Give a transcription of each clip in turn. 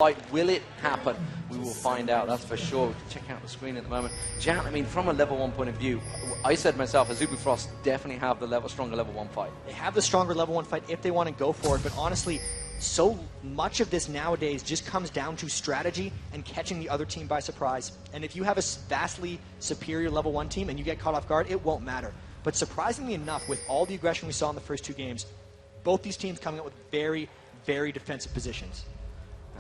fight. Will it happen? We will find out, that's for sure. Check out the screen at the moment. Jan, I mean, from a level 1 point of view, I said myself, Azubu Frost definitely have the stronger level 1 fight. They have the stronger level 1 fight if they want to go for it, but honestly, so much of this nowadays just comes down to strategy and catching the other team by surprise. And if you have a vastly superior level 1 team and you get caught off guard, it won't matter. But surprisingly enough, with all the aggression we saw in the first 2 games, both these teams coming up with very, very defensive positions.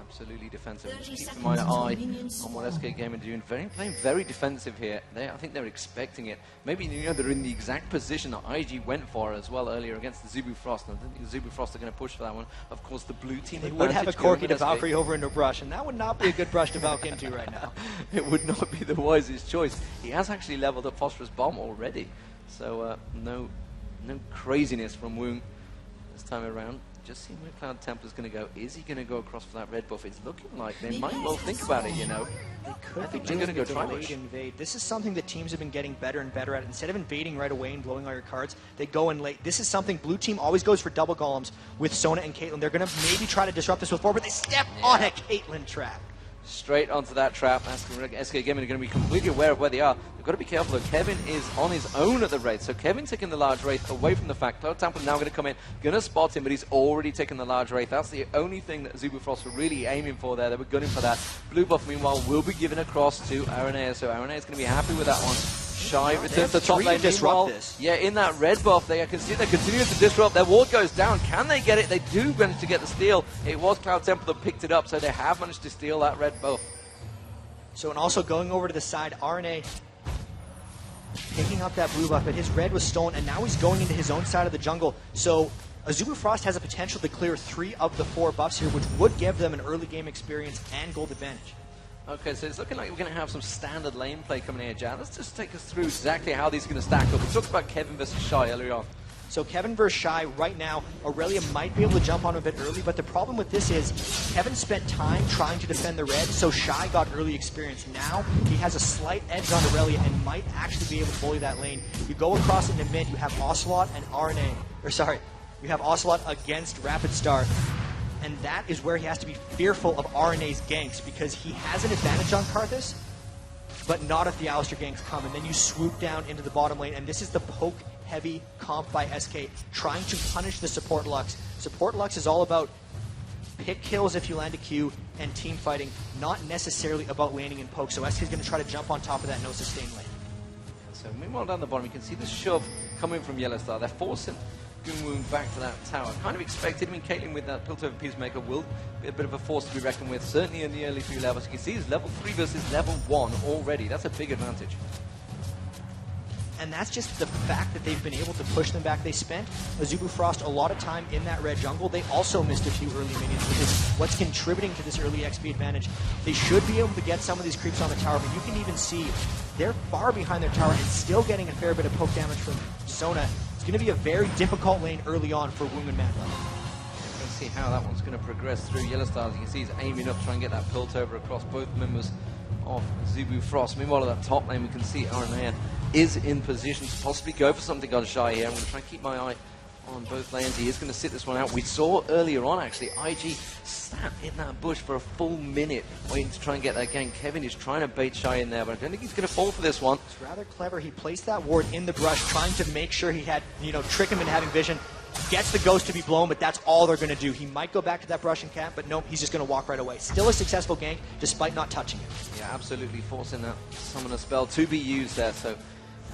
Absolutely defensive. Keep my eye on what SK Gaming are doing. Playing very defensive here. I think they're expecting it. Maybe they're in the exact position that IG went for as well earlier against the Azubu Frost. And I think the Azubu Frost are going to push for that one. Of course, the blue team they would have a Corki to Valkyrie over into a brush, and that would not be a good brush to Valk into right now. It would not be the wisest choice. He has actually leveled up Phosphorus Bomb already. So no craziness from Woong this time around. Just seeing where Cloud Templar's going to go. Is he going to go across for that red buff? It's looking like they might well think about it, you know. They could. I think they're going to go try invade. This is something that teams have been getting better and better at. Instead of invading right away and blowing all your cards, they go in late. This is something blue team always goes for double golems with Sona and Caitlyn. They're going to maybe try to disrupt this with 4, but they step on a Caitlyn trap. Straight onto that trap. SK Gaming are going to be completely aware of where they are. They've got to be careful though. Kevin is on his own at the Wraith. So Kevin taking the large Wraith away from the fact. Cloud Templar now going to come in, going to spot him, but he's already taken the large Wraith. That's the only thing that Azubu Frost were really aiming for there. They were gunning for that. Blue buff, meanwhile, will be given across to Aranea. So Aranea is going to be happy with that one. Shy returns to top lane. Yeah, in that red buff, they can see they're continuing to disrupt. Their ward goes down. Can they get it? They do manage to get the steal. It was Cloud Templar that picked it up, so they have managed to steal that red buff. So, and also going over to the side, RNA picking up that blue buff, but his red was stolen, and now he's going into his own side of the jungle. So, Azubu Frost has a potential to clear 3 of the 4 buffs here, which would give them an early game experience and gold advantage. Okay, so it's looking like we're going to have some standard lane play coming here, Jan. Let's just take us through exactly how these are going to stack up. We talked about Kevin versus Shy earlier on. So Kevin versus Shy, right now, Aurelia might be able to jump on him a bit early, but the problem with this is Kevin spent time trying to defend the red, so Shy got early experience. Now he has a slight edge on Aurelia and might actually be able to bully that lane. You go across into mid, you have Ocelot and RNA, you have Ocelot against Rapid Star, and that is where he has to be fearful of RNA's ganks, because he has an advantage on Karthus, but not if the Alistar ganks come, and then you swoop down into the bottom lane, and this is the poke-heavy comp by SK, trying to punish the support Lux. Support Lux is all about pick kills if you land a Q and team fighting, not necessarily about laning in poke, so SK is going to try to jump on top of that no sustain lane. So meanwhile down the bottom, you can see the shove coming from Yellow Star. They're forcing Woong back to that tower. Kind of expected. I mean, Caitlyn with that Piltover Peacemaker will be a bit of a force to be reckoned with, certainly in the early 3 levels. You can see he's level 3 versus level 1 already. That's a big advantage. And that's just the fact that they've been able to push them back. They spent Azubu Frost a lot of time in that red jungle. They also missed a few early minions, which is what's contributing to this early XP advantage. They should be able to get some of these creeps on the tower, but you can even see they're far behind their tower and still getting a fair bit of poke damage from Sona. It's going to be a very difficult lane early on for Woong and Madlove. Let's see how that one's going to progress through. Yellow Star, as you can see, is aiming up, trying to get that Piltover across both members of Azubu Frost. Meanwhile, at that top lane, we can see Aranea is in position to possibly go for something on Shy here. I'm going to try and keep my eye on both lanes. He is going to sit this one out. We saw earlier on, actually, IG sat in that bush for a full minute waiting to try and get that gank. Kevin is trying to bait Shy in there, but I don't think he's going to fall for this one. It's rather clever. He placed that ward in the brush, trying to make sure he had, trick him into having vision. Gets the ghost to be blown, but that's all they're going to do. He might go back to that brush and camp, but nope, he's just going to walk right away. Still a successful gank, despite not touching it. Yeah, absolutely forcing that summoner spell to be used there, so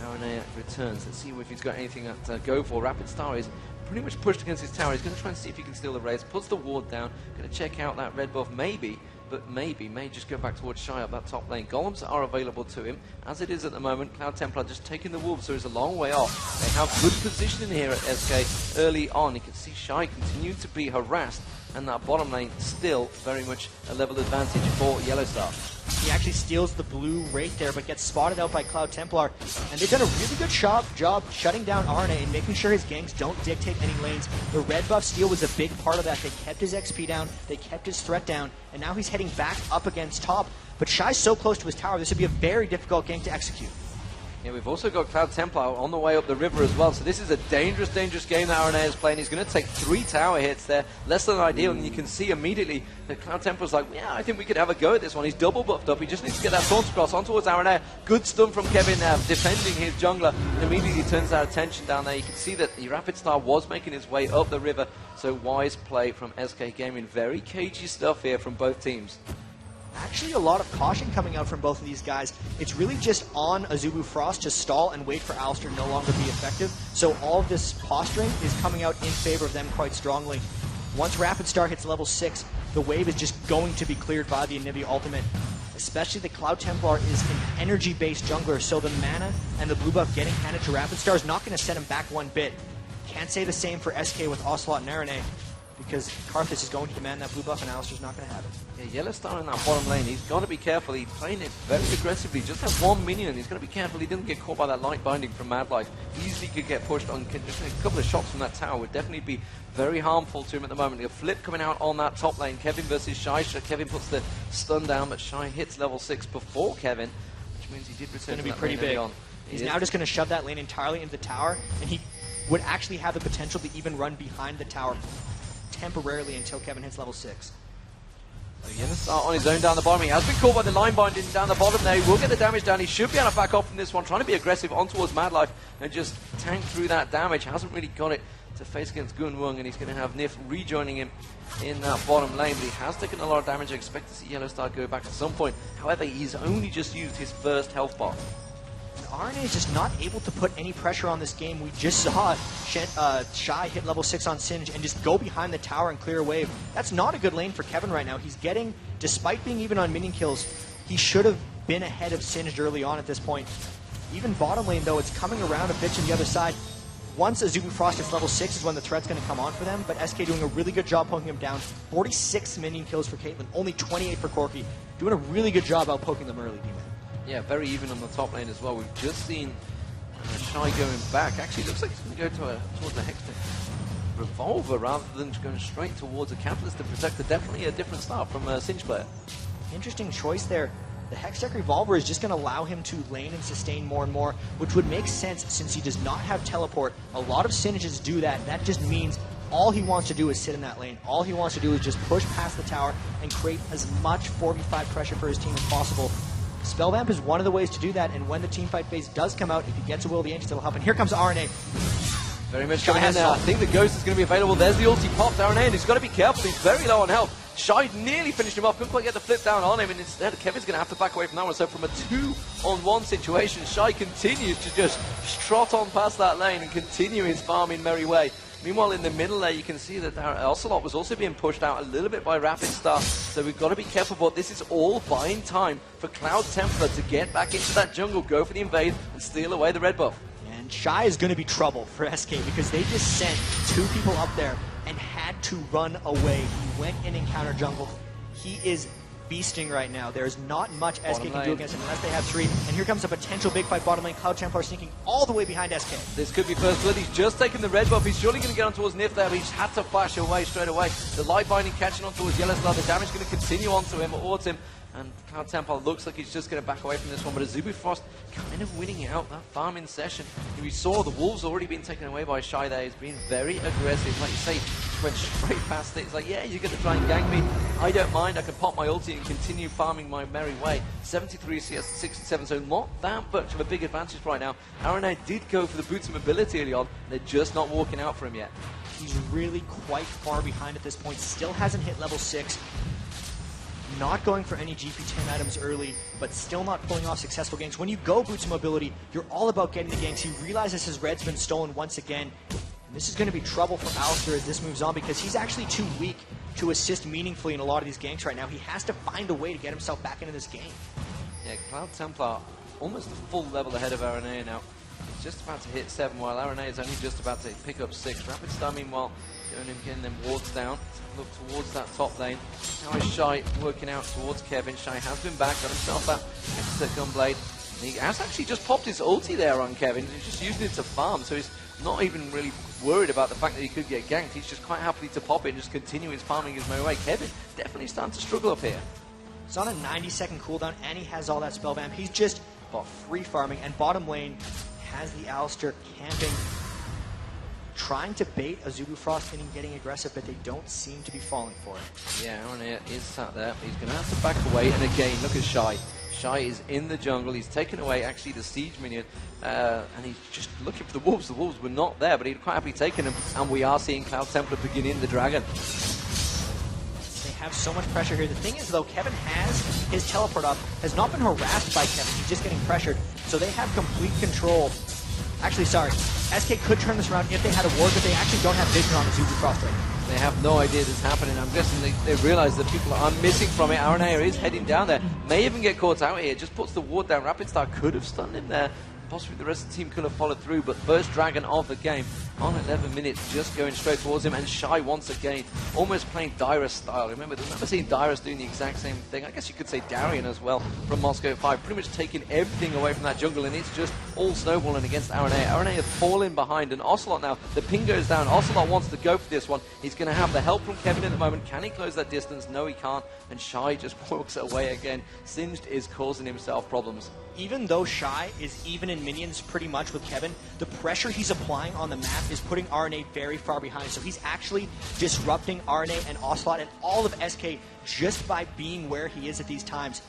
Aranea returns. Let's see if he's got anything to go for. Rapid Star is pretty much pushed against his tower. He's going to try and see if he can steal the raise. Puts the ward down. Going to check out that red buff, maybe, but maybe may just go back towards Shy up that top lane. Golems are available to him, as it is at the moment. Cloud Templar just taking the wolves, so he's a long way off. They have good positioning here at SK early on. You can see Shy continue to be harassed, and that bottom lane still very much a level advantage for Yellow Star. He actually steals the blue Wraith there, but gets spotted out by Cloud Templar. And they've done a really good job shutting down RNA and making sure his ganks don't dictate any lanes. The red buff steal was a big part of that. They kept his XP down, they kept his threat down, and now he's heading back up against top. But Shy's so close to his tower, this would be a very difficult gank to execute. Yeah, we've also got Cloud Templar on the way up the river as well. So this is a dangerous, dangerous game that RNA is playing. He's going to take 3 tower hits there, less than ideal. And you can see immediately that Cloud Templar's like, yeah, I think we could have a go at this one. He's double buffed up. He just needs to get that Taunt Cross on towards RNA. Good stun from Kevin defending his jungler. And immediately turns our attention down there. You can see that the Rapid Star was making his way up the river. So wise play from SK Gaming. Very cagey stuff here from both teams. Actually, a lot of caution coming out from both of these guys. It's really just on Azubu Frost to stall and wait for Alistair to no longer be effective. So all of this posturing is coming out in favor of them quite strongly. Once Rapid Star hits level 6, the wave is just going to be cleared by the Anivia ultimate. Especially the Cloud Templar is an energy-based jungler, so the mana and the blue buff getting handed to Rapid Star is not going to set him back one bit. Can't say the same for SK with Ocelot and RNA, because Karthus is going to demand that blue buff and Alistair's not going to have it. Yeah, Yellow Star in that bottom lane, he's got to be careful. He's playing it very aggressively. Just has 1 minion, and he's got to be careful he doesn't get caught by that light binding from Mad Life. Easily could get pushed on. A couple of shots from that tower would definitely be very harmful to him at the moment. A flip coming out on that top lane. Kevin versus Shy. Kevin puts the stun down, but Shy hits level 6 before Kevin, which means he did return to be that pretty lane big. on. He's now just going to shove that lane entirely into the tower, and he would actually have the potential to even run behind the tower temporarily until Kevin hits level 6. Yellow Star on his own down the bottom. He has been caught by the line binding down the bottom there. He will get the damage down. He should be able to back off from this one, trying to be aggressive on towards Mad Life and just tank through that damage. Hasn't really got it to face against Gunwung, and he's going to have Nif rejoining him in that bottom lane. But he has taken a lot of damage. I expect to see Yellow Star go back at some point. However, he's only just used his first health bar. RNA is just not able to put any pressure on this game. We just saw Shy hit level 6 on Singe and just go behind the tower and clear a wave. That's not a good lane for Kevin right now. He's getting, despite being even on minion kills, he should have been ahead of Singed early on at this point. Even bottom lane, though, it's coming around a bit to the other side. Once Azubu Frost hits level 6 is when the threat's going to come on for them, but SK doing a really good job poking him down. 46 minion kills for Caitlyn, only 28 for Corki. Doing a really good job out poking them early, D-Man. Yeah, very even on the top lane as well. We've just seen Shy going back. Actually, looks like he's going to go towards the Hextech Revolver rather than going straight towards a Catalyst to protect. Definitely a different start from a Singe player. Interesting choice there. The Hextech Revolver is just going to allow him to lane and sustain more and more, which would make sense since he does not have teleport. A lot of Singes do that. That just means all he wants to do is sit in that lane. All he wants to do is just push past the tower and create as much 4v5 pressure for his team as possible. Spellvamp is one of the ways to do that, and when the teamfight phase does come out, if he gets a Will of the Ancients, it'll help. And here comes RNA. Very much coming in now. I think the Ghost is going to be available. There's the ulti popped. RNA, and he's got to be careful. He's very low on health. Shy nearly finished him off. Couldn't quite get the flip down on him, and instead Kevin's going to have to back away from that one. So from a 2-on-1 situation, Shy continues to just trot on past that lane and continue his farm in merry way. Meanwhile, in the middle there, you can see that Ocelot was also being pushed out a little bit by Rapid Star, so we've got to be careful, but this is all buying time for Cloud Templar to get back into that jungle, go for the invade, and steal away the red buff. And Shy is going to be trouble for SK because they just sent 2 people up there and had to run away. He went in and counter jungle. He is beasting right now. There's not much SK can do against him unless they have 3. And here comes a potential big fight bottom lane. Cloud Templar sneaking all the way behind SK. This could be first blood. He's just taken the red buff. He's surely going to get on towards Nif there, but he's had to flash away straight away. The light binding catching on towards Yellow Star. The damage going to continue onto him, towards him. And Cloud Templar looks like he's just going to back away from this one, but Azubu Frost kind of winning out that farming session. We saw the Wolves already being taken away by Shy there. He's been very aggressive. Like you say, went straight past it. It's like, yeah, you're going to try and gank me. I don't mind. I can pop my ulti and continue farming my merry way. 73 CS to 67, so not that much of a big advantage right now. RNA did go for the boots of mobility early on. They're just not walking out for him yet. He's really quite far behind at this point. Still hasn't hit level 6. Not going for any GP10 items early, but still not pulling off successful ganks. When you go boots of mobility, you're all about getting the ganks. He realizes his red's been stolen once again. And this is going to be trouble for Alistair as this moves on because he's actually too weak to assist meaningfully in a lot of these ganks right now. He has to find a way to get himself back into this game. Yeah, Cloud Templar almost a full level ahead of RNA now. He's just about to hit 7, while RNA is only just about to pick up 6. Rapid Star, meanwhile, going and getting them wards down. Look towards that top lane. Now is Shy working out towards Kevin. Shy has been back, got himself that extra gunblade. He has actually just popped his ulti there on Kevin. He's just using it to farm, so he's not even really worried about the fact that he could get ganked. He's just quite happy to pop it and just continue his farming his merry way. Kevin definitely starting to struggle up here. It's on a 90-second cooldown, and he has all that spell vamp. He's just spot, free farming, and bottom lane has the Alistar camping, trying to bait Azubu Frost in and getting aggressive, but they don't seem to be falling for it. Yeah, Aaron is sat there. He's going to have to back away, and again, look at Shy. Shy is in the jungle. He's taken away actually the siege minion, and he's just looking for the wolves. The wolves were not there, but he'd quite happily taken them, and we are seeing Cloud Templar beginning the dragon. They have so much pressure here. The thing is, though, Kevin has his teleport up, has not been harassed by Kevin. He's just getting pressured, so they have complete control. Actually, sorry, SK could turn this around if they had a ward, but they actually don't have vision on Azubu Frost right now. They have no idea this is happening. I'm guessing they realize that people are missing from it. Aranea is heading down there. May even get caught out here. Just puts the ward down. Rapid Star could have stunned him there. Possibly the rest of the team could have followed through, but first dragon of the game on 11 minutes, just going straight towards him, and Shy once again, almost playing Dyrus style. Remember seeing Dyrus doing the exact same thing. I guess you could say Darian as well from Moscow 5, pretty much taking everything away from that jungle, and it's just all snowballing against Aranea. Aranea has fallen behind, and Ocelot now, the ping goes down. Ocelot wants to go for this one. He's going to have the help from Kevin at the moment. Can he close that distance? No, he can't, and Shy just walks away again. Singed is causing himself problems. Even though Shy is even in minions pretty much with Kevin, the pressure he's applying on the map is putting RNA very far behind. So he's actually disrupting RNA and Ocelot and all of SK just by being where he is at these times.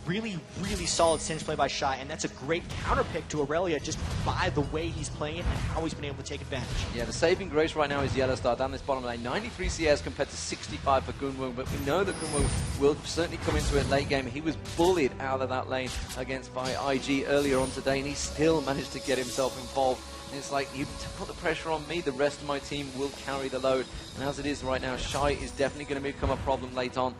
Really, really solid Singe play by Shy, and that's a great counter pick to Aurelia just by the way he's playing it and how he's been able to take advantage. Yeah, the saving grace right now is Yellowstar down this bottom lane. 93 CS compared to 65 for Gunwung, but we know that Gunwung will certainly come into it late game. He was bullied out of that lane against by IG earlier on today, and he still managed to get himself involved. And it's like, you put the pressure on me, the rest of my team will carry the load. And as it is right now, Shy is definitely going to become a problem late on.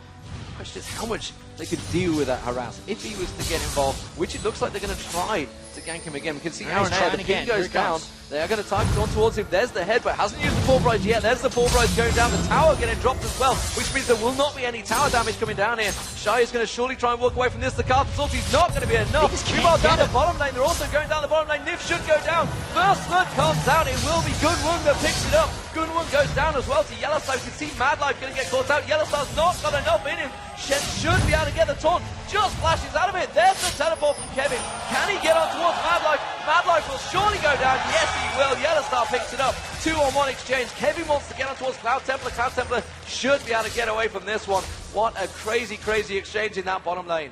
The question is how much they could deal with that harass if he was to get involved, which it looks like they're going to try to gank him again. We can see Aranea, the ping goes down. They are going to target on towards him. There's the head, but hasn't used the Fulbright yet. There's the Fulbright going down. The tower getting dropped as well, which means there will not be any tower damage coming down here. Shy is going to surely try and walk away from this. The Carthus ulti's not going to be enough. Meanwhile, down the bottom lane, they're also going down the bottom lane. Nif should go down. First blood comes out. It will be Gunwung that picks it up. Gunwung goes down as well to Yellowstar. You can see Madlife going to get caught out. Yellowstar's not got enough in him. Shen should be able to get the taunt. Just flashes out of it. There's the teleport from Kevin. Can he get on towards Madlife? Madlife will surely go down. Yes, he will. Yellowstar picks it up. 2-on-1 exchange. Kevin wants to get on towards Cloud Templar. Cloud Templar should be able to get away from this one. What a crazy, crazy exchange in that bottom lane.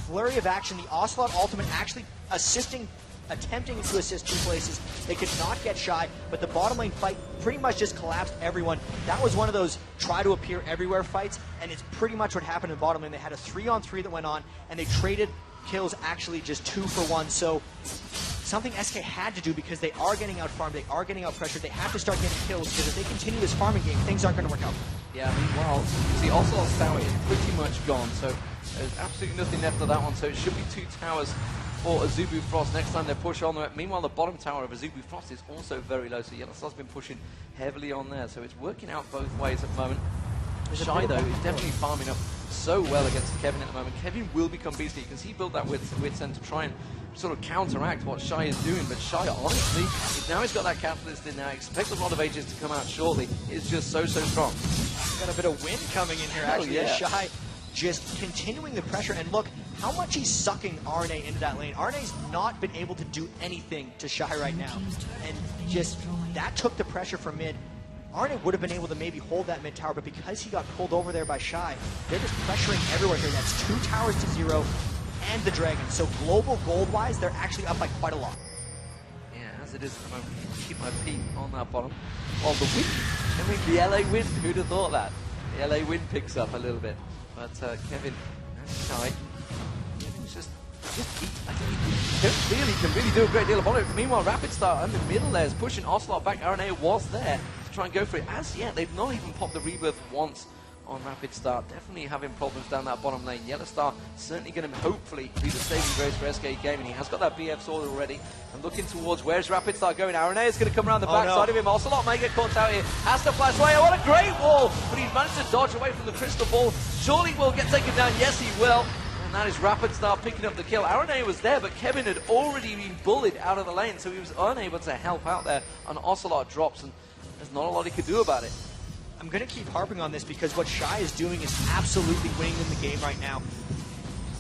Flurry of action. The Ocelot ultimate actually attempting to assist two places. They could not get Shy, but the bottom lane fight pretty much just collapsed everyone. That was one of those try to appear everywhere fights, and it's pretty much what happened in bottom lane. They had a 3-on-3 that went on, and they traded kills actually just 2 for 1. So something SK had to do because they are getting out farmed, they are getting out pressured, they have to start getting kills because if they continue this farming game, things aren't going to work out. Yeah, meanwhile, see, Ocelot's tower is pretty much gone, so there's absolutely nothing left of that one, so it should be 2 towers for Azubu Frost next time they push on there. Meanwhile, the bottom tower of Azubu Frost is also very low, so Yellowstar's been pushing heavily on there, so it's working out both ways at the moment. Shy, though, is definitely farming up so well against Kevin at the moment. Kevin will become beastly. You can see he built that wits end to try and sort of counteract what Shy is doing, but Shy, honestly, now he's got that catalyst in now. Expect the Rod of Ages to come out shortly. It's just so strong. Got a bit of wind coming in here, actually. Yeah. Shy just continuing the pressure, and look how much he's sucking RNA into that lane. RNA's not been able to do anything to Shy right now, and just that took the pressure from mid. RNA would have been able to maybe hold that mid tower, but because he got pulled over there by Shy, they're just pressuring everywhere here. That's 2 towers to 0 and the dragon. So global gold-wise, they're actually up by quite a lot. Yeah, as it is at the moment, keep my peep on that bottom. Well, the wind, I mean, the LA wind, who'd have thought that? The LA wind picks up a little bit. But Kevin and Shy, Kevin's just I think he can really do a great deal of it. Meanwhile, Rapid Star in the middle there is pushing Ocelot back. RNA was there to try and go for it. As yet, they've not even popped the rebirth once on Rapid Star. Definitely having problems down that bottom lane. Yellowstar certainly going to hopefully be the saving grace for SK Gaming. He has got that BF sword already. And looking towards where's Rapid Star going. RNA is going to come around the backside of him. Ocelot may get caught out here. Has to flash away. What a great wall! But he's managed to dodge away from the crystal ball. Surely will get taken down. Yes, he will. And that is Rapid Star picking up the kill. RNA was there, but Kevin had already been bullied out of the lane, so he was unable to help out there. And Ocelot drops, and there's not a lot he could do about it. I'm going to keep harping on this because what Shy is doing is absolutely winning them the game right now.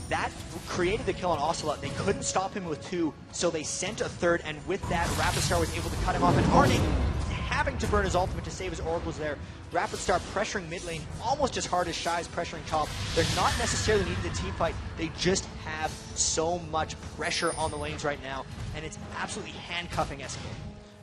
That created the kill on Ocelot. They couldn't stop him with 2, so they sent a 3rd, and with that, Rapid Star was able to cut him off, and Arne having to burn his ultimate to save his oracles there. Rapid Star pressuring mid lane almost as hard as Shy's pressuring top. They're not necessarily needing a team fight, they just have so much pressure on the lanes right now, and it's absolutely handcuffing SK.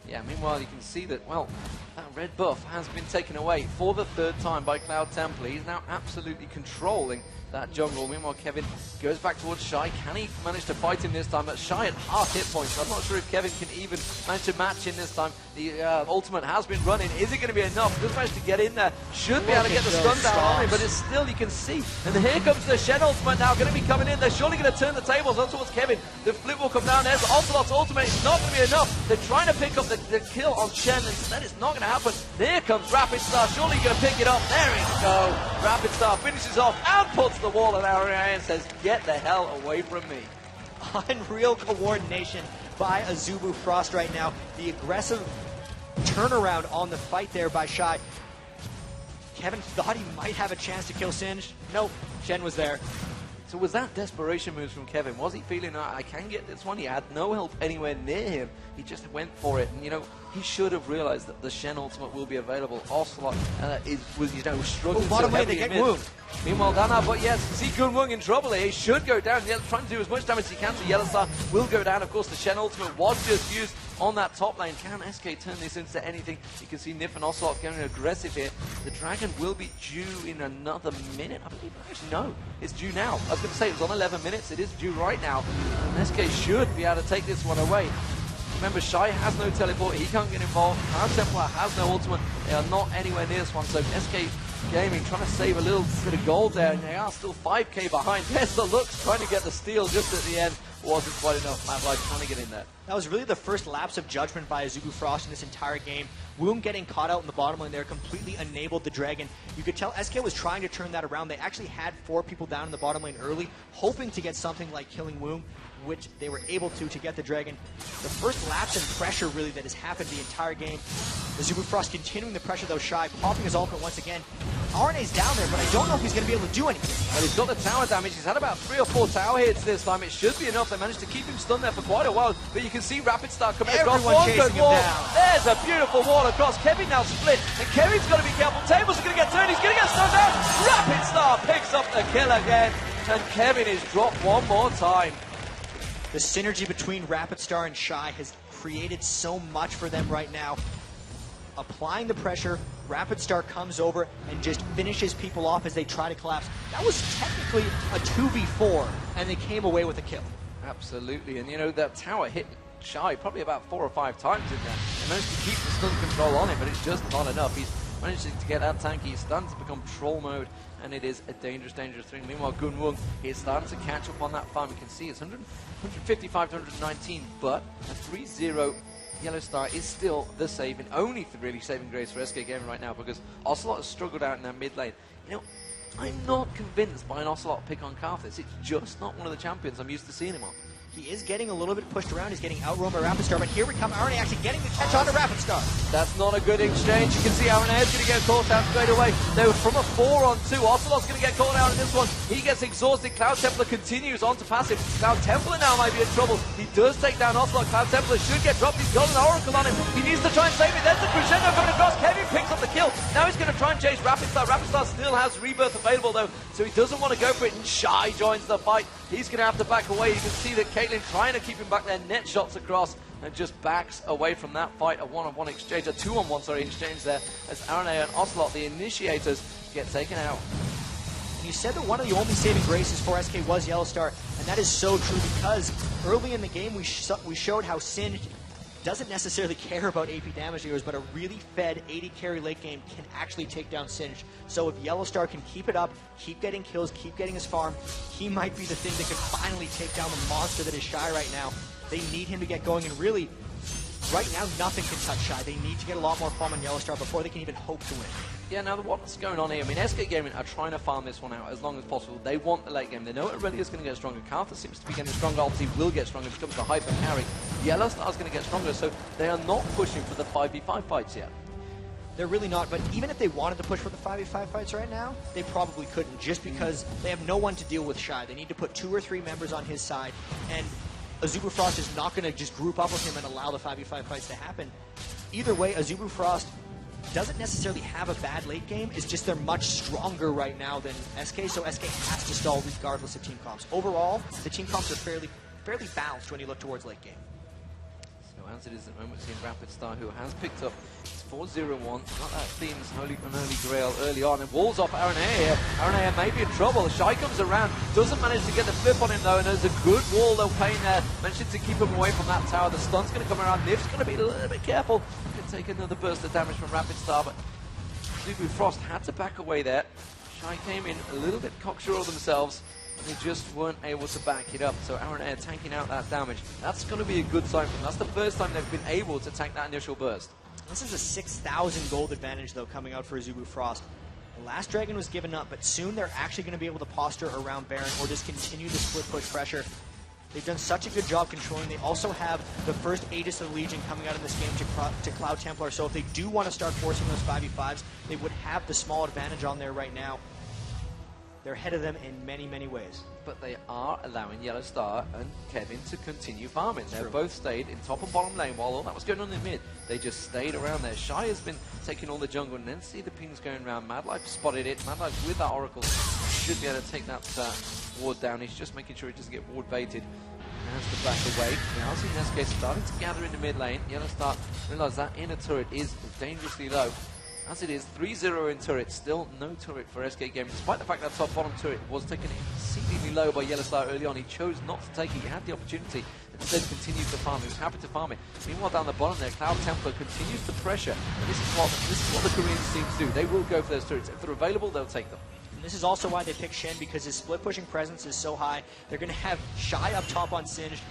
Yeah, meanwhile you can see that, well, that red buff has been taken away for the 3rd time by Cloud Temple. He's now absolutely controlling that jungle. Meanwhile, Kevin goes back towards Shy. Can he manage to fight him this time? But Shy at half hit points. I'm not sure if Kevin can even manage to match him this time. The ultimate has been running. Is it going to be enough? Does manage to get in there. Should be able to get the stun down on him, but it's still, you can see. And here comes the Shen ultimate now going to be coming in. They're surely going to turn the tables on towards Kevin. The flip will come down. There's Ocelot's ultimate. It's not going to be enough. They're trying to pick up the kill on Shen. Instead, it's not going to happen. Here comes Rapid Star. Surely going to pick it up. There we go. Rapid Star finishes off and puts the wall at Ariane and says, get the hell away from me. Unreal coordination by Azubu Frost right now. The aggressive turnaround on the fight there by Shy. Kevin thought he might have a chance to kill Singed. Nope, Shen was there. So was that desperation moves from Kevin? Was he feeling, I can get this one? He had no help anywhere near him. He just went for it. And, you know, he should have realized that the Shen ultimate will be available. Ocelot was, you know, struggling so heavily in mid. Meanwhile, Dana, but yes, see Gunwung in trouble here. He should go down. He's trying to do as much damage as he can to Yellowstar. Will go down. Of course, the Shen ultimate was just used on that top lane. Can SK turn this into anything? You can see Nip and Ocelot going aggressive here. The dragon will be due in another minute. I believe, actually, no, it's due now. I was going to say it was on 11 minutes. It is due right now. And SK should be able to take this one away. Remember, Shy has no teleport. He can't get involved. Cloud Templar has no ultimate. They are not anywhere near this one. So SK Gaming trying to save a little bit of gold there, and they are still 5k behind. There's the looks, trying to get the steal just at the end. Wasn't quite enough. Mad Life trying to get in there. That was really the first lapse of judgment by Azubu Frost in this entire game. Woom getting caught out in the bottom lane there completely enabled the Dragon. You could tell SK was trying to turn that around. They actually had 4 people down in the bottom lane early, hoping to get something like killing Woom, which they were able to get the Dragon. The first lapse in pressure really that has happened the entire game. Azubu Frost continuing the pressure though, Shy, popping his ultimate once again. RNA's down there, but I don't know if he's going to be able to do anything. Well, he's got the tower damage. He's had about 3 or 4 tower hits this time. It should be enough. They managed to keep him stunned there for quite a while, but you can see Rapid Star coming across. Everyone chasing him down. There's a beautiful wall across. Kevin now split, and Kevin's got to be careful. Tables are going to get turned. He's going to get stunned out. Rapid Star picks up the kill again, and Kevin is dropped one more time. The synergy between Rapid Star and Shy has created so much for them right now. Applying the pressure, Rapid Star comes over and just finishes people off as they try to collapse. That was technically a 2v4, and they came away with a kill. Absolutely, and you know, that tower hit Shy probably about 4 or 5 times in there. They managed to keep the stun control on him, but it's just not enough. He's managing to get that tanky stun to become troll mode, and it is a dangerous, dangerous thing. Meanwhile, Gunwung is starting to catch up on that farm. You can see it's 155 to 119, but a 3-0 Yellow Star is still the saving, only really saving grace for SK Gaming right now, because Ocelot has struggled out in their mid lane. You know, I'm not convinced by an Ocelot pick on Karthus. It's just not one of the champions I'm used to seeing him on. He is getting a little bit pushed around. He's getting outroamed by Rapid Star, but here we come. Arne actually getting the catch on to Rapid Star. That's not a good exchange. You can see Arne is going to get caught out straight away. They were from a 4-on-2. Ocelot's going to get caught out in this one. He gets exhausted. Cloud Templar continues on to passive. Cloud Templar now might be in trouble. He does take down Ocelot. Cloud Templar should get dropped. He's got an Oracle on him. He needs to try and save it. There's the crescendo coming across. Kevin picks up the kill. Now he's going to try and chase Rapid Star. Rapid Star still has Rebirth available though, so he doesn't want to go for it. And Shy joins the fight. He's going to have to back away. You can see that Caitlyn trying to keep him back there, net shots across, and just backs away from that fight. A 1-on-1 exchange, a 2-on-1 exchange there, as Arne and Ocelot, the initiators, get taken out. You said that one of the only saving graces for SK was Yellow Star, and that is so true, because early in the game we showed how Singed doesn't necessarily care about AP damage dealers, but a really fed 80 carry late game can actually take down Singed. So if Yellow Star can keep it up, keep getting kills, keep getting his farm, he might be the thing that could finally take down the monster that is Shy right now. They need him to get going, and really, right now, nothing can touch Shy. They need to get a lot more farm on Yellow Star before they can even hope to win. Yeah, now what's going on here? I mean, SK Gaming are trying to farm this one out as long as possible. They want the late game. They know Aurelia's going to get stronger. Karthus seems to be getting stronger. Obviously, will get stronger. Becomes a hyper carry. Yellow Star's going to get stronger, so they are not pushing for the 5v5 fights yet. They're really not, but even if they wanted to push for the 5v5 fights right now, they probably couldn't, just because they have no one to deal with Shy. They need to put 2 or 3 members on his side, and Azubu Frost is not going to just group up with him and allow the 5v5 fights to happen. Either way, Azubu Frost doesn't necessarily have a bad late game, it's just they're much stronger right now than SK, so SK has to stall regardless of team comps. Overall, the team comps are fairly balanced when you look towards late game. So as it is at the moment, seeing Rapid Star, who has picked up 4-0-1, got that Theme's holy grail early on, and walls off Aaron here. Aaron here may be in trouble. Shy comes around, doesn't manage to get the flip on him though, and there's a good wall though, Payne there. Managed to keep him away from that tower. The stun's going to come around. Nif's going to be a little bit careful. Could take another burst of damage from Rapid Star, but Azubu Frost had to back away there. Shy came in a little bit cocksure of themselves. They just weren't able to back it up, so Aaron Air tanking out that damage. That's going to be a good sign for them. That's the first time they've been able to tank that initial burst. This is a 6,000 gold advantage, though, coming out for Azubu Frost. The last dragon was given up, but soon they're actually going to be able to posture around Baron or just continue the split push pressure. They've done such a good job controlling. They also have the first Aegis of the Legion coming out in this game to Cloud Templar, so if they do want to start forcing those 5v5s, they would have the small advantage on there right now. They're ahead of them in many, many ways. But they are allowing Yellow Star and Kevin to continue farming. They've both stayed in top and bottom lane while all that was going on in mid. They just stayed around there. Shy has been taking all the jungle, and then see the pings going around. Madlife spotted it. Madlife with that Oracle should be able to take that ward down. He's just making sure he doesn't get ward baited. He has to back away. Now seeing SK starting to gather in the mid lane. Yellow Star realize that inner turret is dangerously low. As it is, 3-0 in turret, still no turret for SK Gaming, despite the fact that top-bottom turret was taken exceedingly low by Yellow Star early on. He chose not to take it. He had the opportunity, instead continued to farm. He was happy to farm it. Meanwhile, down the bottom there, Cloud Templar continues to pressure. And this is what the Korean teams do. They will go for those turrets. If they're available, they'll take them. And this is also why they pick Shen, because his split-pushing presence is so high. They're going to have Shy up top on Singed,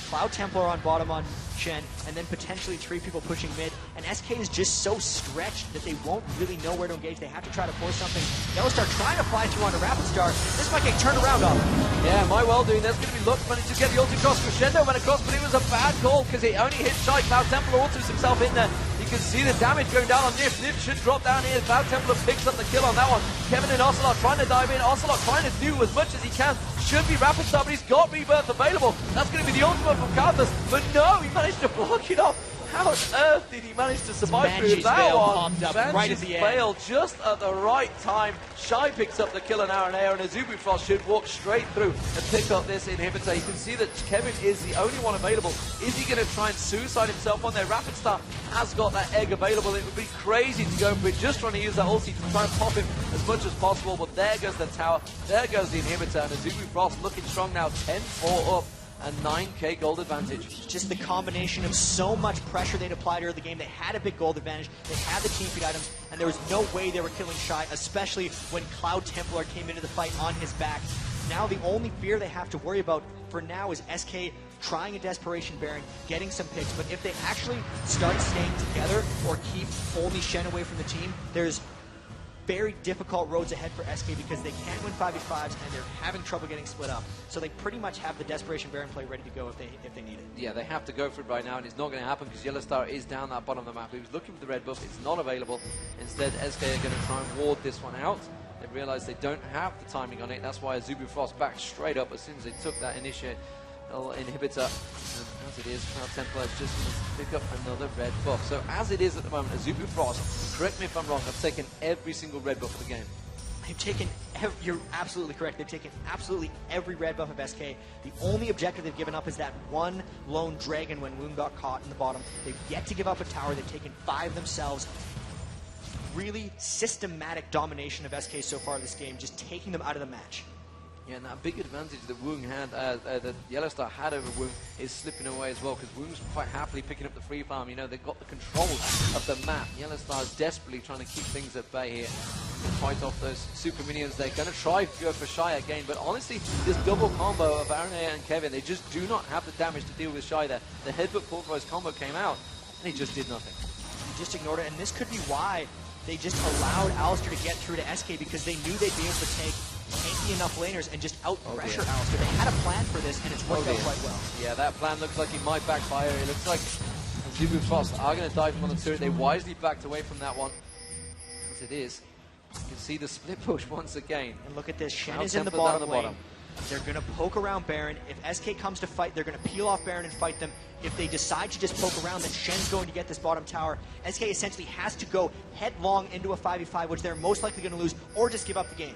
Cloud Templar on bottom on Shen, and then potentially 3 people pushing mid. And SK is just so stretched that they won't really know where to engage. They have to try to force something. Yellow Star trying to fly through onto Rapid Star. This might get turned around on. Yeah, my well doing. There's going to be Lux managed to get the ult across. Crescendo went across, but it was a bad call because it only hit Shy. Cloud Templar alters himself in there. You can see the damage going down on Nif. Nif should drop down here. Cloud Templar picks up the kill on that one. Kevin and Ocelot trying to dive in. Ocelot trying to do as much as he can. Should be Rapid Star, but he's got Rebirth available. That's going to be the ultimate from Carthus. But no, he managed to block it off. How on earth did he manage to survive through that one? Right at the end. Failed just at the right time. Shy picks up the kill on Aaron Air, and Azubu Frost should walk straight through and pick up this inhibitor. You can see that Kevin is the only one available. Is he going to try and suicide himself on there? Rapid Star has got that egg available. It would be crazy to go for it, just trying to use that ulti to try and pop him as much as possible. But there goes the tower, there goes the inhibitor, and Azubu Frost looking strong now, 10-4 up. And 9k gold advantage. Just the combination of so much pressure they'd applied early in the game. They had a big gold advantage. They had the team feed items, and there was no way they were killing Shy, especially when Cloud Templar came into the fight on his back. Now the only fear they have to worry about for now is SK trying a Desperation Baron, getting some picks. But if they actually start staying together or keep only Shen away from the team, there's very difficult roads ahead for SK because they can't win 5v5s and they're having trouble getting split up. So they pretty much have the Desperation Baron play ready to go if they need it. Yeah, they have to go for it right now, and it's not going to happen because Yellow Star is down that bottom of the map. He was looking for the red buff. It's not available. Instead, SK are going to try and ward this one out. They realize they don't have the timing on it. That's why Azubu Frost backed straight up as soon as they took that initiate inhibitor. And as it is, Cloud Templar is just going to pick up another red buff. So as it is at the moment, Azubu Frost, correct me if I'm wrong, have taken every single red buff of the game. They've taken, you're absolutely correct, they've taken absolutely every red buff of SK. The only objective they've given up is that one lone dragon when Woon got caught in the bottom. They've yet to give up a tower, they've taken 5 themselves. Really systematic domination of SK so far in this game, just taking them out of the match. Yeah, and that big advantage that Woong had, that Yellow Star had over Woong, is slipping away as well, because Woong's quite happily picking up the free farm. You know, they've got the control of the map. Yellow Star is desperately trying to keep things at bay here. Fight off those super minions. They're going to try to go for Shy again, but honestly, this double combo of Aaron and Kevin, they just do not have the damage to deal with Shy there. The headbutt Portvoice combo came out, and he just did nothing. He just ignored it, and this could be why they just allowed Alistair to get through to SK, because they knew they'd be able to take tanky enough laners and just out-pressure Alistair. They had a plan for this, and it's worked out quite well. Yeah, that plan looks like it might backfire. It looks like Azubu Frost are going to dive him on the turret. They wisely backed away from that one. it is. You can see the split push once again. And look at this. Shen Cloud is in the Templar down bottom the lane. bottom. They're going to poke around Baron. If SK comes to fight, they're going to peel off Baron and fight them. If they decide to just poke around, then Shen's going to get this bottom tower. SK essentially has to go headlong into a 5v5, which they're most likely going to lose, or just give up the game.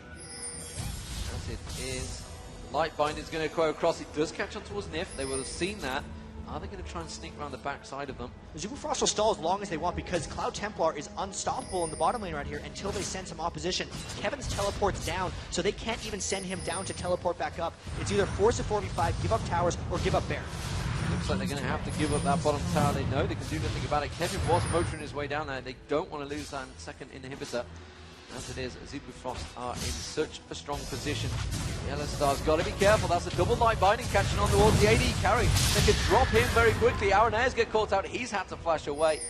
As it is. Lightbind is going to go across. It does catch on towards Nif. They will have seen that. Are they going to try and sneak around the back side of them? Azubu Frost will stall as long as they want because Cloud Templar is unstoppable in the bottom lane right here until they send some opposition. Kevin's teleport's down, so they can't even send him down to teleport back up. It's either force a 4v5, give up towers, or give up Baron. Looks like they're going to have to give up that bottom tower. They know they can do nothing about it. Kevin was motoring his way down there. They don't want to lose that second inhibitor. As it is, Azubu Frost are in such a strong position. Yellow Star's got to be careful. That's a double light binding catching on towards the AD carry. They can drop him very quickly. Areneas get caught out. He's had to flash away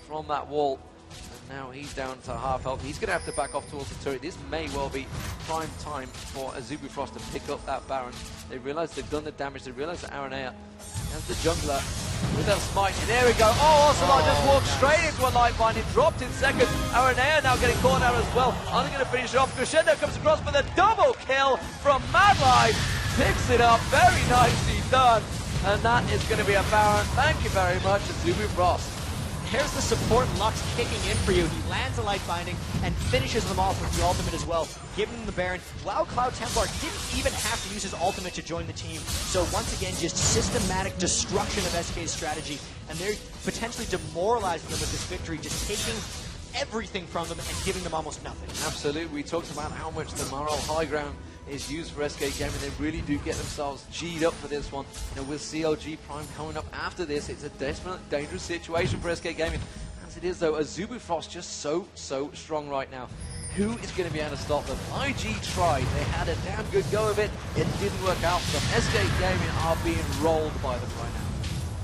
from that wall. And now he's down to half health. He's going to have to back off towards the turret. This may well be prime time for Azubu Frost to pick up that Baron. They realize they've done the damage. They realize that Areneas has the jungler with that smite. And there we go. Oh, Ocelot just walked straight into a light binding. Dropped in second. Areneas now getting caught out as well. Are they going to finish it off? Crescendo comes across with a double kill from Mad Life. Picks it up. Very nicely done. And that is going to be a Baron. Thank you very much, Azubu Frost. Here's the support Lux kicking in for you. He lands a light binding and finishes them off with the ultimate as well, giving them the Baron. Wow, Cloud Templar didn't even have to use his ultimate to join the team. So once again, just systematic destruction of SK's strategy, and they're potentially demoralizing them with this victory, just taking everything from them and giving them almost nothing. Absolutely. We talked about how much the moral high ground is used for SK Gaming. They really do get themselves G'd up for this one. You know, with CLG Prime coming up after this, it's a desperate, dangerous situation for SK Gaming. As it is, though, Azubu Frost just so strong right now. Who is going to be able to stop them? IG tried. They had a damn good go of it. It didn't work out for them. SK Gaming are being rolled by them right now.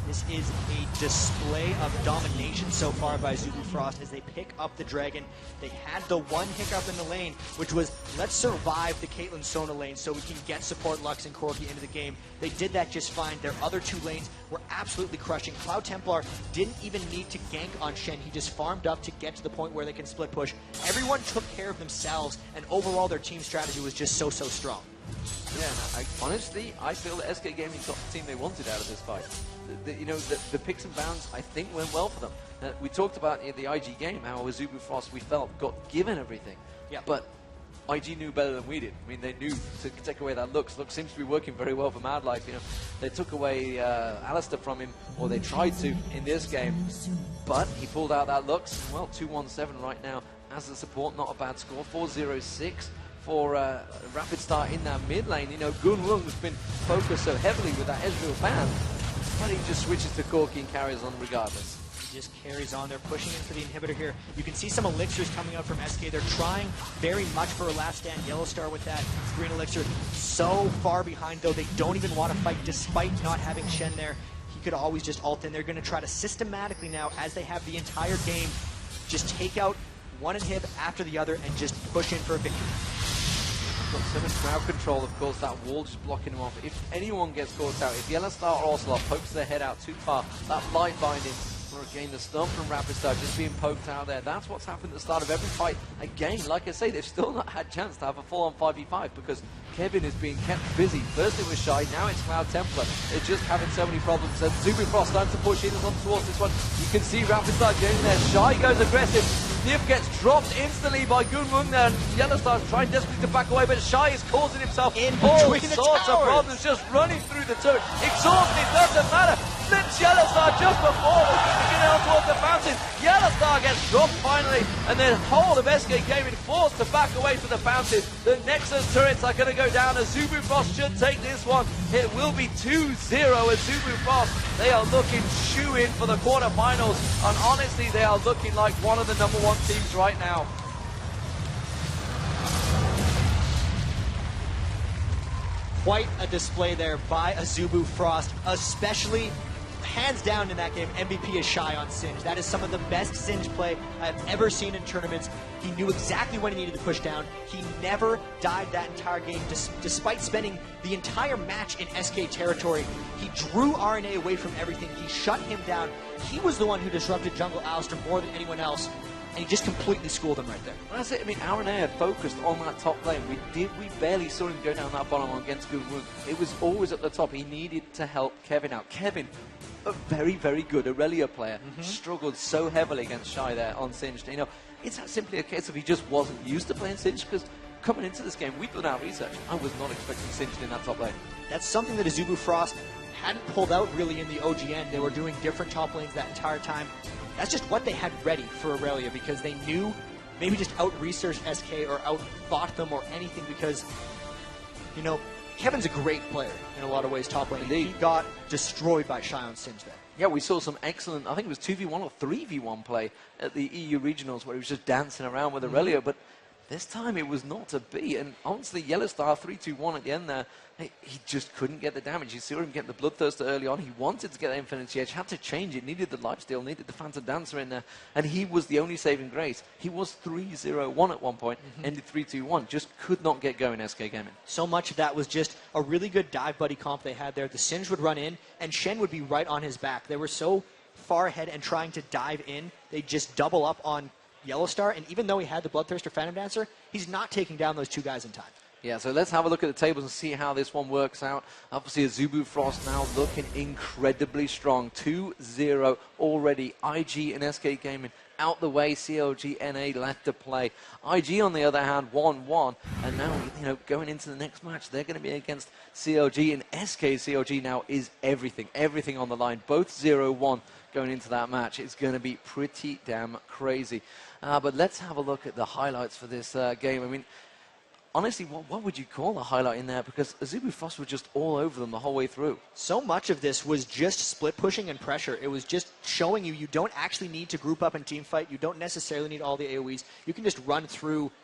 This is a display of domination so far by Azubu Frost as they pick up the dragon. They had the one hiccup in the lane, which was, let's survive the Caitlyn Sona lane so we can get support Lux and Corki into the game. They did that just fine. Their other two lanes were absolutely crushing. Cloud Templar didn't even need to gank on Shen. He just farmed up to get to the point where they can split push. Everyone took care of themselves, and overall their team strategy was just so strong. Yeah, honestly, I feel that SK Gaming got the team they wanted out of this fight. The picks and bounds, I think, went well for them. We talked about in the IG game how Azubu Frost, we felt, got given everything. Yep. But IG knew better than we did. I mean, they knew to take away that Lux. Lux seems to be working very well for Mad Life. You know, they took away Alistair from him, or they tried to in this game. But he pulled out that Lux. Well, 2-1-7 right now as the support. Not a bad score. 4-0-6. For a rapid start in that mid lane. You know, Gun Wung has been focused so heavily with that Ezreal ban, but he just switches to Corki and carries on regardless. He just carries on. They're pushing in for the inhibitor here. You can see some elixirs coming out from SK. They're trying very much for a last stand. Yellow Star with that green elixir. So far behind, though, they don't even want to fight despite not having Shen there. He could always just ult in. They're going to try to systematically now, as they have the entire game, just take out one inhib after the other and just push in for a victory. Got so much crowd control, of course, that wall just blocking him off. If anyone gets caught out, if Yellow Star or Ocelot pokes their head out too far, that light binding, or again the stun from Rapid Star just being poked out there, that's what's happened at the start of every fight. Again, like I say, they've still not had a chance to have a full-on 5v5 because Kevin is being kept busy. First it was Shy, now it's Cloud Templar. They're just having so many problems. And Azubu Frost starting to push in on towards this one. You can see Rapid Star getting there. Shy goes aggressive. Nif gets dropped instantly by Gunwung there, and Yellow Star's trying desperately to back away, but Shy is causing himself in all between sorts of problems, just running through the turret. Exhausted, doesn't matter. Flips Yellow Star just before the beginning out towards the fountain. Yellow Star gets dropped finally, and then whole of SK Gaming forced to back away from the fountain. The Nexus turrets are going to go down. Azubu Frost should take this one. It will be 2-0 Azubu Frost. They are looking shoe-in for the quarterfinals, and honestly, they are looking like one of the #1 teams right now. Quite a display there by Azubu Frost, especially hands down in that game. MVP is Shy on Singe. That is some of the best Singe play I've ever seen in tournaments. He knew exactly when he needed to push down. He never died that entire game, despite spending the entire match in SK territory. He drew RNA away from everything. He shut him down. He was the one who disrupted Jungle Alistair more than anyone else. and he just completely schooled them right there. Well, that's it. I mean, Aaron Air focused on that top lane. We barely saw him go down that bottom against Good Moon. It was always at the top. He needed to help Kevin out. Kevin, a very, very good Aurelia player, struggled so heavily against Shy there on Singed. You know, it's not simply a case of he just wasn't used to playing Singed, because coming into this game, we've done our research. I was not expecting Singed in that top lane. That's something that Azubu Frost hadn't pulled out really in the OGN. They were doing different top lanes that entire time. That's just what they had ready for Aurelia, because they knew maybe just out-researched SK or out-thought them or anything, because, you know, Kevin's a great player in a lot of ways top lane. Indeed. He got destroyed by Shy on Singed there. Yeah, we saw some excellent, I think it was 2v1 or 3v1 play at the EU Regionals where he was just dancing around with Aurelia, but this time it was not to be. And honestly, Yellow Star 3-2-1 at the end there, he just couldn't get the damage. You saw him get the Bloodthirster early on. He wanted to get that Infinity Edge, had to change it, needed the lifesteal, needed the Phantom Dancer in there, and he was the only saving grace. He was 3-0-1 at one point, ended 3-2-1, just could not get going, SK Gaming. So much of that was just a really good dive buddy comp they had there. The Singed would run in, and Shen would be right on his back. They were so far ahead and trying to dive in, they just double up on Yellow Star, and even though he had the Bloodthirster Phantom Dancer, he's not taking down those two guys in time. Yeah, so let's have a look at the tables and see how this one works out. Obviously, Azubu Frost now looking incredibly strong. 2-0 already. IG and SK Gaming out the way. CLG NA left to play. IG, on the other hand, 1-1. And now, you know, going into the next match, they're going to be against CLG. And SK CLG now is everything. Everything on the line. Both 0-1 going into that match. It's going to be pretty damn crazy. But let's have a look at the highlights for this game. I mean, honestly, what would you call the highlight in there? Because Azubu Frost were just all over them the whole way through. So much of this was just split pushing and pressure. It was just showing you don't actually need to group up and team fight. You don't necessarily need all the AoEs. You can just run through